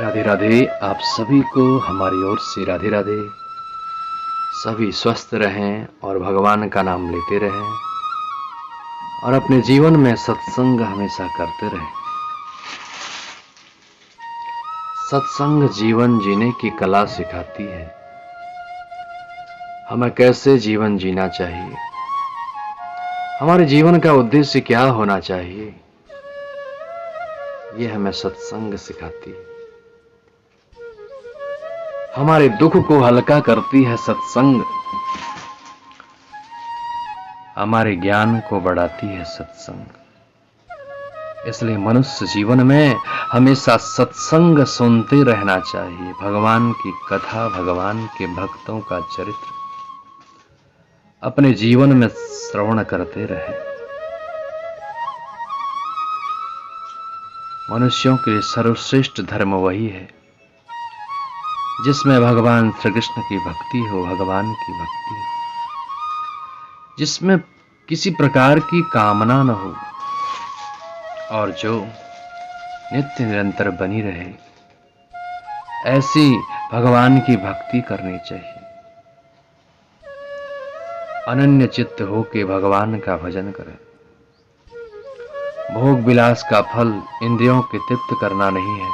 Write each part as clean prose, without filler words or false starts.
राधे राधे। आप सभी को हमारी ओर से राधे राधे। सभी स्वस्थ रहें और भगवान का नाम लेते रहें और अपने जीवन में सत्संग हमेशा करते रहें। सत्संग जीवन जीने की कला सिखाती है। हमें कैसे जीवन जीना चाहिए, हमारे जीवन का उद्देश्य क्या होना चाहिए, ये हमें सत्संग सिखाती है। हमारे दुख को हल्का करती है सत्संग, हमारे ज्ञान को बढ़ाती है सत्संग। इसलिए मनुष्य जीवन में हमेशा सत्संग सुनते रहना चाहिए। भगवान की कथा, भगवान के भक्तों का चरित्र अपने जीवन में श्रवण करते रहे। मनुष्यों के लिए सर्वश्रेष्ठ धर्म वही है जिसमें भगवान श्री कृष्ण की भक्ति हो, भगवान की भक्ति हो, जिसमें किसी प्रकार की कामना न हो और जो नित्य निरंतर बनी रहे। ऐसी भगवान की भक्ति करनी चाहिए। अनन्य चित्त हो के भगवान का भजन करें। भोग विलास का फल इंद्रियों के तृप्त करना नहीं है,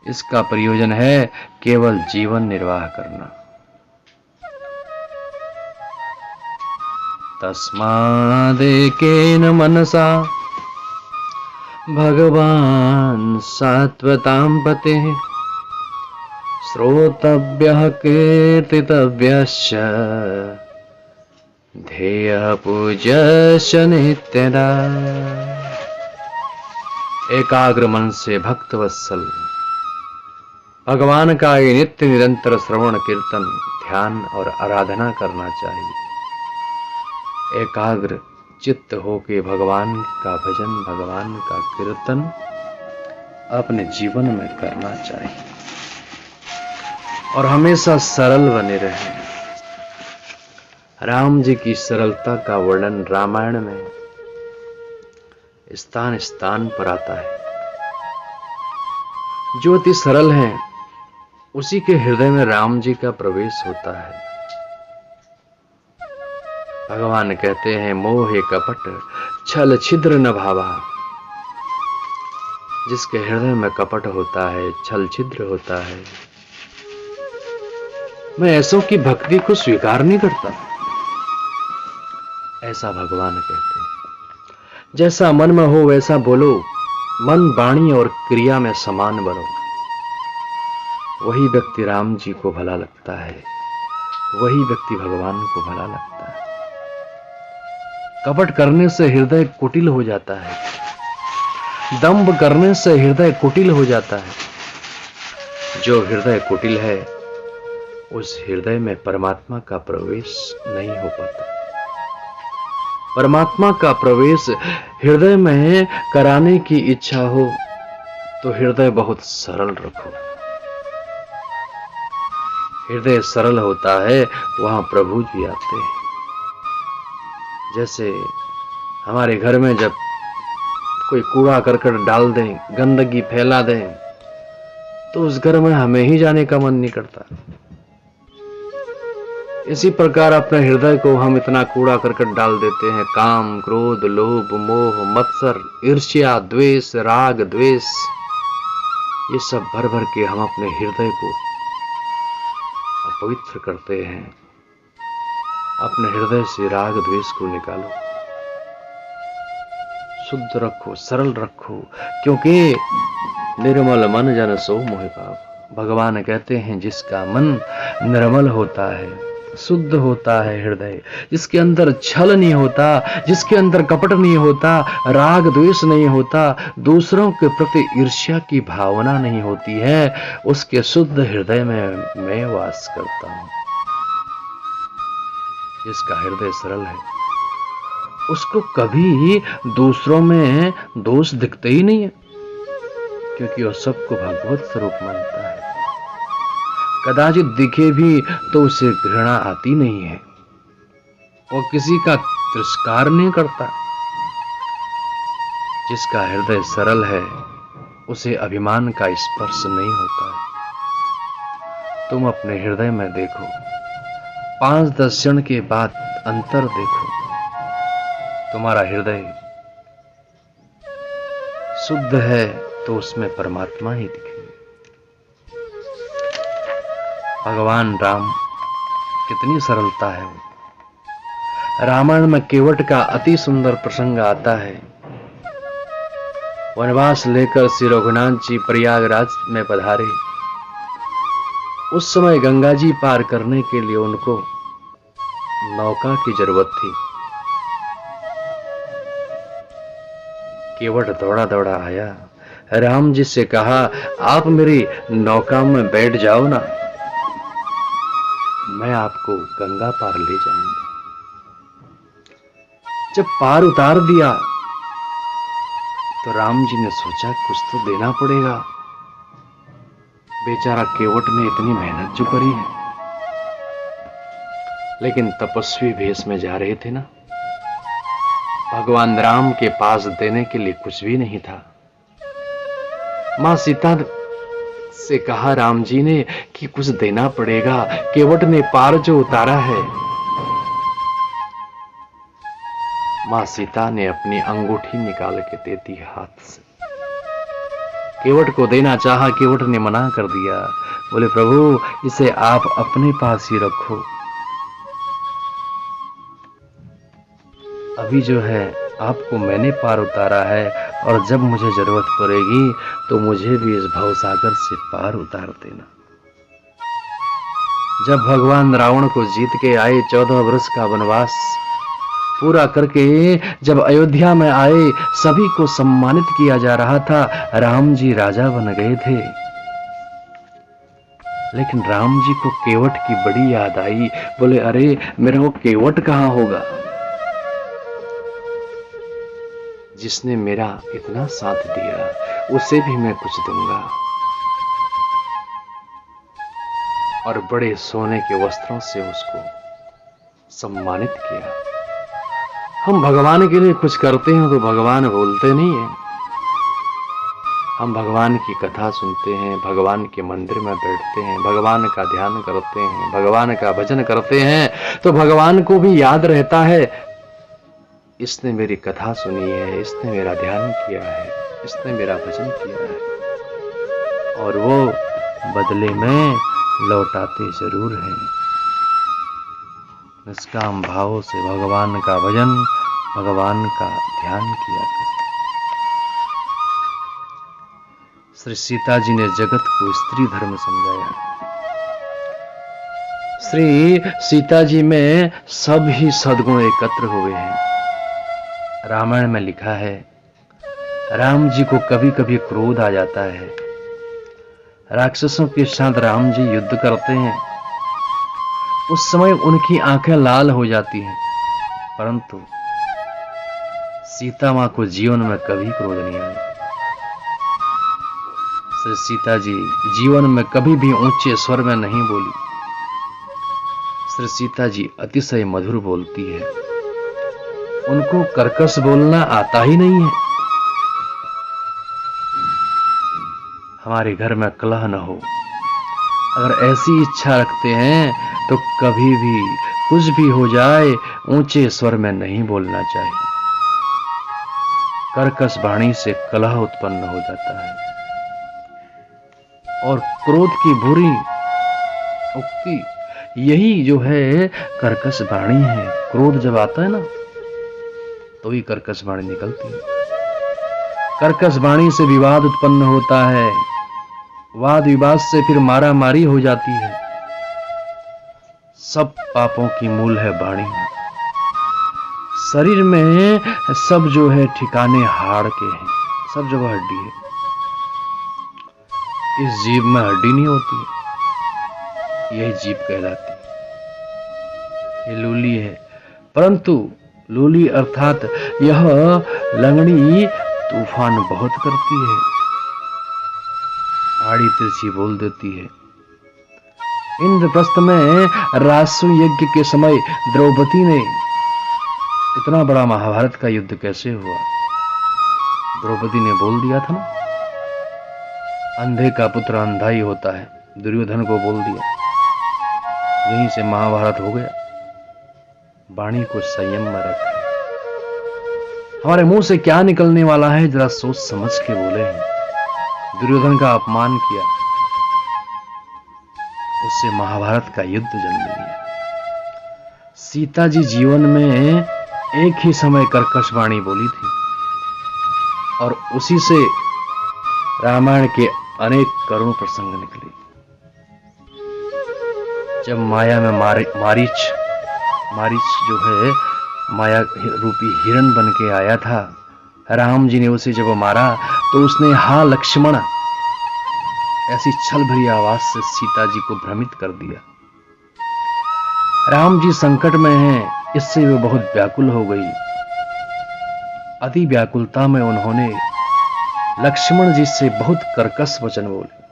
इसका प्रयोजन है केवल जीवन निर्वाह करना। तस्मादेकेन मनसा भगवान सात्वतां पतेः श्रोतव्यः कीर्तितव्यश्च ध्येयः पूज्यश्च नित्यदा। एकाग्र मन से भक्तवत्सल भगवान का ये नित्य निरंतर श्रवण कीर्तन, ध्यान और आराधना करना चाहिए। एकाग्र चित्त होके भगवान का भजन, भगवान का कीर्तन अपने जीवन में करना चाहिए और हमेशा सरल बने रहें। राम जी की सरलता का वर्णन रामायण में स्थान स्थान पर आता है। जो अति सरल हैं उसी के हृदय में राम जी का प्रवेश होता है। भगवान कहते हैं मोहे कपट छल छिद्र न भावा। जिसके हृदय में कपट होता है, छल छिद्र होता है, मैं ऐसों की भक्ति को स्वीकार नहीं करता, ऐसा भगवान कहते हैं। जैसा मन में हो वैसा बोलो, मन वाणी और क्रिया में समान बनो। वही व्यक्ति राम जी को भला लगता है, वही व्यक्ति भगवान को भला लगता है। कपट करने से हृदय कुटिल हो जाता है, दंभ करने से हृदय कुटिल हो जाता है। जो हृदय कुटिल है उस हृदय में परमात्मा का प्रवेश नहीं हो पाता। परमात्मा का प्रवेश हृदय में कराने की इच्छा हो तो हृदय बहुत सरल रखो। हृदय सरल होता है वहां प्रभु जी आते हैं। जैसे हमारे घर में जब कोई कूड़ा करकट डाल दें, गंदगी फैला दें, तो उस घर में हमें ही जाने का मन नहीं करता। इसी प्रकार अपने हृदय को हम इतना कूड़ा करकट डाल देते हैं। काम, क्रोध, लोभ, मोह, मत्सर, ईर्ष्या, द्वेष, राग, द्वेष, ये सब भर भर के हम अपने हृदय को अपवित्र करते हैं। अपने हृदय से राग द्वेष को निकालो, शुद्ध रखो, सरल रखो, क्योंकि निर्मल मन जन सो मोहि पाप। भगवान कहते हैं जिसका मन निर्मल होता है, शुद्ध होता है हृदय, जिसके अंदर छल नहीं होता, जिसके अंदर कपट नहीं होता, राग द्वेष नहीं होता, दूसरों के प्रति ईर्ष्या की भावना नहीं होती है, उसके शुद्ध हृदय में मैं वास करता हूं। जिसका हृदय सरल है उसको कभी दूसरों में दोष दिखते ही नहीं है, क्योंकि वह सबको भगवत स्वरूप मानता है। कदाचित दिखे भी तो उसे घृणा आती नहीं है, वो किसी का तिरस्कार नहीं करता। जिसका हृदय सरल है उसे अभिमान का स्पर्श नहीं होता है। तुम अपने हृदय में देखो, 5-10 क्षण के बाद अंतर देखो। तुम्हारा हृदय शुद्ध है तो उसमें परमात्मा ही दिखेंगे। भगवान राम, कितनी सरलता है वो। रामायण में केवट का अति सुंदर प्रसंग आता है। वनवास लेकर श्री रघुनाथ जी प्रयागराज में पधारे। उस समय गंगा जी पार करने के लिए उनको नौका की जरूरत थी। केवट दौड़ा दौड़ा आया, राम जी से कहा, आप मेरी नौका में बैठ जाओ ना, मैं आपको गंगा पार ले जाऊंगा। जब पार उतार दिया तो राम जी ने सोचा कुछ तो देना पड़ेगा। बेचारा केवट ने इतनी मेहनत जो करी है, लेकिन तपस्वी भेष में जा रहे थे ना, भगवान राम के पास देने के लिए कुछ भी नहीं था। मां सीता से कहा राम जी ने कि कुछ देना पड़ेगा, केवट ने पार जो उतारा है। मां सीता ने अपनी अंगूठी निकाल के दे दी हाथ से। केवट को देना चाहा, केवट ने मना कर दिया। बोले प्रभु, इसे आप अपने पास ही रखो, अभी जो है आपको मैंने पार उतारा है, और जब मुझे जरूरत पड़ेगी तो मुझे भी इस भवसागर से पार उतार देना। जब भगवान रावण को जीत के आए, 14 वर्ष का वनवास पूरा करके जब अयोध्या में आए, सभी को सम्मानित किया जा रहा था। राम जी राजा बन गए थे, लेकिन राम जी को केवट की बड़ी याद आई। बोले अरे, मेरा वो केवट कहां होगा जिसने मेरा इतना साथ दिया, उसे भी मैं कुछ दूंगा। और बड़े सोने के वस्त्रों से उसको सम्मानित किया। हम भगवान के लिए कुछ करते हैं तो भगवान बोलते नहीं है। हम भगवान की कथा सुनते हैं, भगवान के मंदिर में बैठते हैं, भगवान का ध्यान करते हैं, भगवान का भजन करते हैं, तो भगवान को भी याद रहता है, इसने मेरी कथा सुनी है, इसने मेरा ध्यान किया है, इसने मेरा भजन किया है, और वो बदले में लौटाते जरूर हैं। निष्काम भाव से भगवान का भजन, भगवान का ध्यान किया करें। श्री सीता जी ने जगत को स्त्री धर्म समझाया। श्री सीता जी में सब ही सद्गुण एकत्र हुए हैं। रामायण में लिखा है, राम जी को कभी कभी क्रोध आ जाता है। राक्षसों के साथ राम जी युद्ध करते हैं, उस समय उनकी आंखें लाल हो जाती हैं, परंतु सीता मां को जीवन में कभी क्रोध नहीं आया। श्री सीता जी जीवन में कभी भी ऊंचे स्वर में नहीं बोली। श्री सीता जी अतिशय मधुर बोलती है, उनको कर्कश बोलना आता ही नहीं है। हमारे घर में कलह न हो, अगर ऐसी इच्छा रखते हैं तो कभी भी कुछ भी हो जाए ऊंचे स्वर में नहीं बोलना चाहिए। कर्कश वाणी से कलह उत्पन्न हो जाता है, और क्रोध की बुरी उक्ति यही जो है कर्कश वाणी है। क्रोध जब आता है ना, तो ही कर्कश वाणी निकलती है। कर्कश वाणी से विवाद उत्पन्न होता है, वाद विवाद से फिर मारा मारी हो जाती है। सब पापों की मूल है वाणी। शरीर में सब जो है ठिकाने हाड़ के हैं, सब जगह हड्डी है। इस जीभ में हड्डी नहीं होती है, यही जीभ कहलाती है। ये लूली है, परंतु लूली अर्थात यह लंगड़ी तूफान बहुत करती है, आड़ी तिरछी बोल देती है। इंद्रप्रस्थ में रासु यज्ञ के समय द्रौपदी ने, इतना बड़ा महाभारत का युद्ध कैसे हुआ, द्रौपदी ने बोल दिया था ना, अंधे का पुत्र अंधा ही होता है, दुर्योधन को बोल दिया। यहीं से महाभारत हो गया। वाणी को संयम में रखें। हमारे मुंह से क्या निकलने वाला है जरा सोच समझ के बोले हैं। दुर्योधन का अपमान किया, उससे महाभारत का युद्ध जन्म लिया। सीता जी जीवन में एक ही समय कर्कश वाणी बोली थी और उसी से रामायण के अनेक करुण प्रसंग निकले। जब माया में मारीच जो है माया रूपी हिरण बन के आया था, राम जी ने उसे जब मारा तो उसने हा लक्ष्मण ऐसी छल भरी आवाज से सीता जी को भ्रमित कर दिया। राम जी संकट में हैं, इससे वे बहुत व्याकुल हो गई। अति व्याकुलता में उन्होंने लक्ष्मण जी से बहुत कर्कश वचन बोले।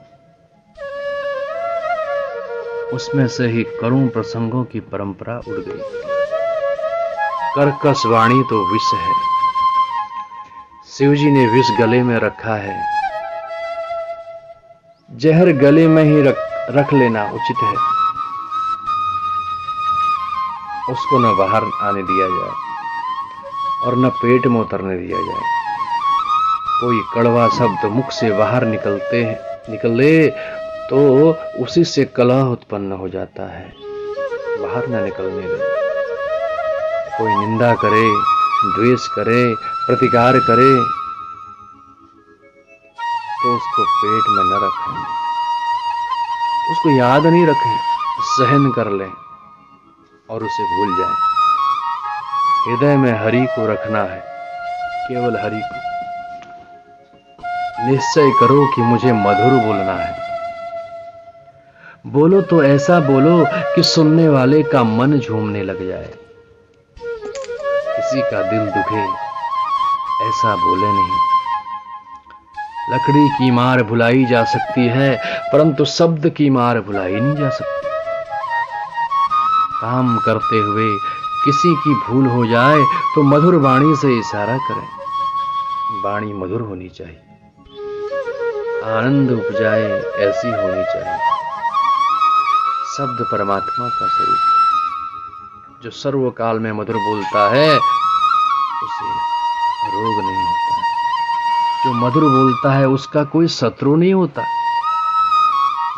उसमें से ही करुण प्रसंगों की परंपरा उड़ गई। कर्कश वाणी तो विष है। शिव जी ने विष गले में रखा है, जहर गले में ही रख लेना उचित है। उसको न बाहर आने दिया जाए और न पेट में उतरने दिया जाए। कोई कड़वा शब्द मुख से बाहर निकले तो उसी से कलह उत्पन्न हो जाता है, बाहर न निकलने दें। कोई निंदा करे, द्वेष करे, प्रतिकार करे तो उसको पेट में न रखें, उसको याद नहीं रखें, सहन कर लें और उसे भूल जाएं। हृदय में हरि को रखना है, केवल हरि को। निश्चय करो कि मुझे मधुर बोलना है। बोलो तो ऐसा बोलो कि सुनने वाले का मन झूमने लग जाए। किसी का दिल दुखे ऐसा बोले नहीं। लकड़ी की मार भुलाई जा सकती है, परंतु शब्द की मार भुलाई नहीं जा सकती। काम करते हुए किसी की भूल हो जाए तो मधुर वाणी से इशारा करें। वाणी मधुर होनी चाहिए, आनंद उपजाए ऐसी होनी चाहिए। शब्द परमात्मा का स्वरूप है। जो सर्वकाल में मधुर बोलता है उसे रोग नहीं होता है। जो मधुर बोलता है उसका कोई शत्रु नहीं होता।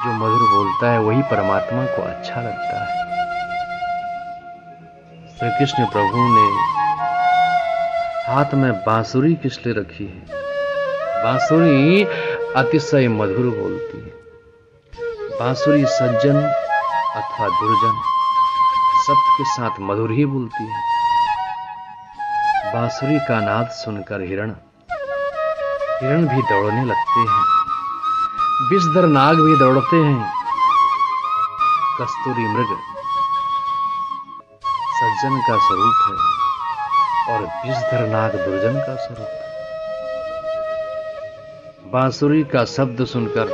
जो मधुर बोलता है वही परमात्मा को अच्छा लगता है। श्री कृष्ण प्रभु ने हाथ में बांसुरी किस लिए रखी है? बांसुरी अतिशय मधुर बोलती है। बांसुरी सज्जन अथवा दुर्जन सबके साथ मधुर ही बोलती है। बांसुरी का नाद सुनकर हिरण भी दौड़ने लगते हैं। विषधर नाग भी दौड़ते हैं। कस्तूरी मृग सज्जन का स्वरूप है और विषधर नाग दुर्जन का स्वरूप है। बांसुरी का शब्द सुनकर